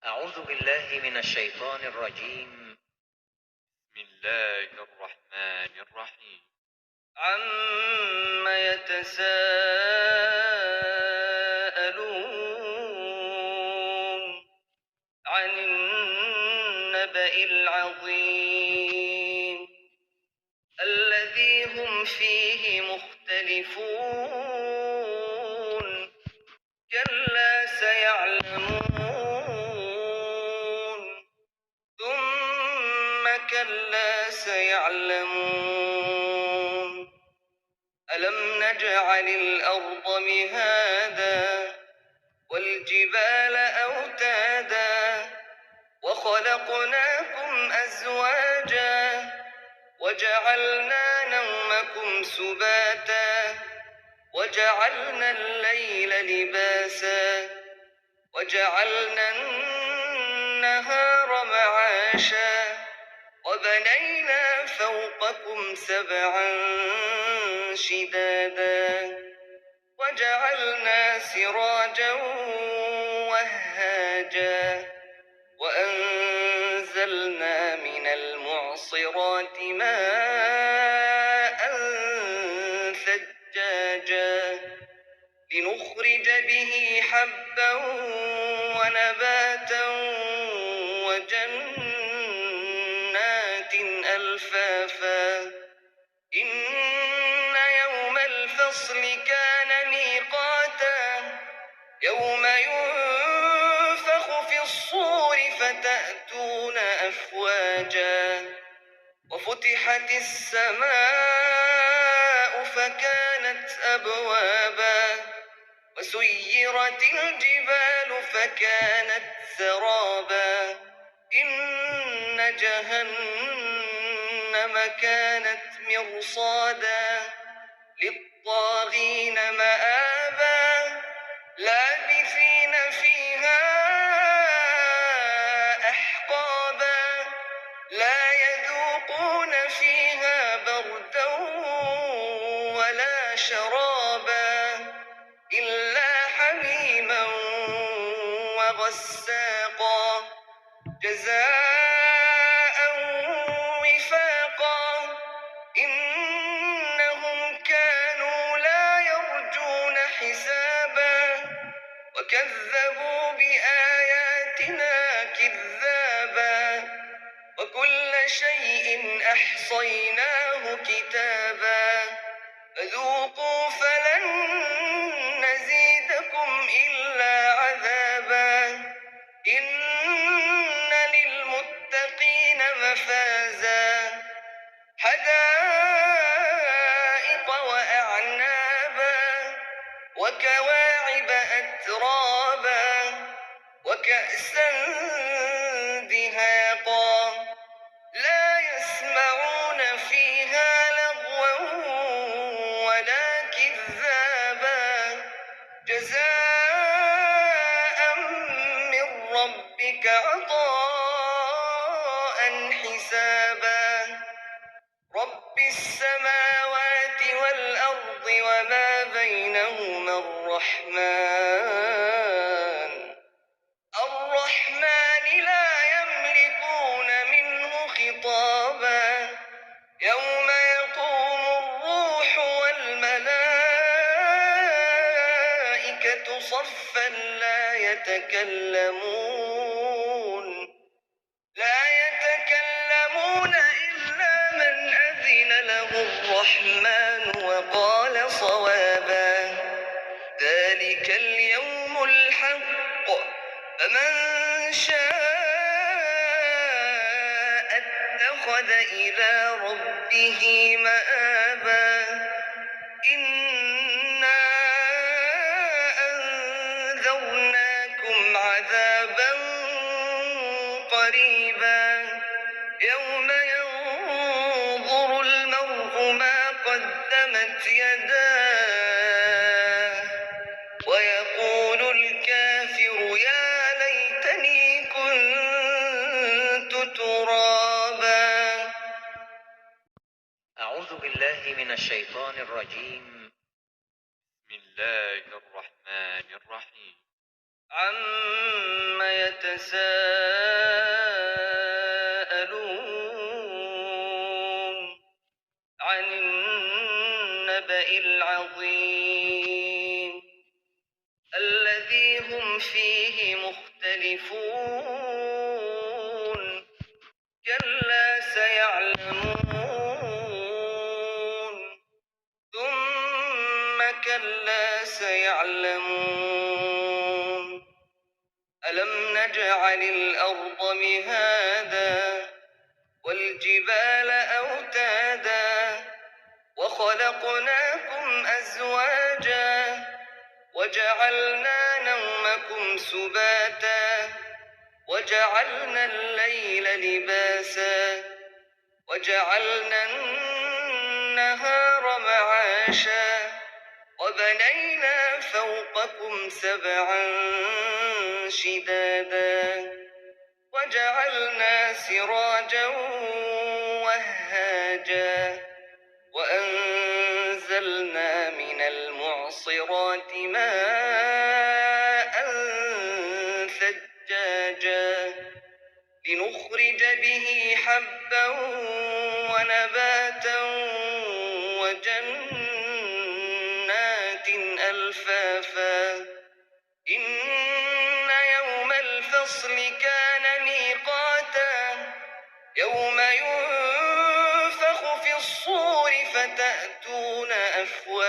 أعوذ بالله من الشيطان الرجيم. بسم الله الرحمن الرحيم. عم يتساءلون عن النبأ العظيم الذي هم فيه مختلفون. كلا سيعلمون ثم كلا سيعلمون. ألم نجعل الأرض مهادا والجبال أوتادا وخلقناكم أزواجا وجعلنا نومكم سباتا وجعلنا الليل لباسا وجعلنا النهار معاشا وبنينا فوقكم سبعا شدادا وجعلنا سراجا وهاجا وأنزلنا من المعصرات ماء ثجاجا لنخرج به حبا ونباتا وجنات ألفافا. إن يوم الفصل كان ميقاتا يوم ينفخ في الصور فتأتون أفواجا وفتحت السماء فكانت أبوابا وسيرت الجبال فكانت سرابا. إن جهنم كانت مرصادا للطاغين مآبا لابثين فيها أحقابا لا يذوقون فيها بردا ولا شرابا إلا حميما وغساقا جزاء وفاقا. إنهم كانوا لا يرجون حسابا وكذبوا بآياتنا كذابا وكل شيء أحصيناه كتابا فذوقوا فلن نزيدكم إلا عذابا. إن للمتقين مفازا حدائق وأعنابا وكواعب أترابا وكأسا دهاقا لا يسمعون فيها لغوا ولا كذابا جزاء من ربك عطاء حسابا. رب السماوات والأرض وما بينهما الرحمن لا يملكون منه خطابا. يوم يقوم الروح والملائكة صفا لا يتكلمون إلا من أذن له الرحمن وقال صوابا. ذلك اليوم الحق فمن شاء اتخذ إلى ربه مآبا. إنا أنذرناكم عذابا قريبا يوم ينظر المرء ما قدمت يداه ويقول الكافر يا ليتني كنت ترابا. أعوذ بالله من الشيطان الرجيم. بسم الله الرحمن الرحيم. عَمَّ يَتَسَاءَلُونَ عَنِ النَّبَإِ الْعَظِيمِ الَّذِي هُمْ فِيهِ مُخْتَلِفُونَ كَلَّا سَيَعْلَمُونَ ثُمَّ كَلَّا سَيَعْلَمُونَ أَلَمْ نَجْعَلِ الْأَرْضَ مِهَادًا وَالْجِبَالَ أَوْتَادًا وَخَلَقْنَاكُمْ أَزْوَاجًا وَجَعَلْنَا نَوْمَكُمْ سُبَاتًا وَجَعَلْنَا اللَّيْلَ لِبَاسًا وَجَعَلْنَا النَّهَارَ مَعَاشًا وَبَنَيْنَا فَوْقَكُمْ سَبْعًا شِدَادًا وَجَعَلْنَا سِرَاجًا وَهَّاجًا وَأَنزَلْنَا مِنَ الْمُعْصِرَاتِ مَاءً ثَجَّاجًا لِّنُخْرِجَ بِهِ حَبًّا وَنَبَاتًا وَجَنَّاتٍ أَلْفَافًا إِنَّ يَوْمَ الْفَصْلِ كَانَ مِيقَاتًا يَوْمَ يُنفَخُ فِي الصُّورِ فَتَأْتُونَ أَفْوَاجًا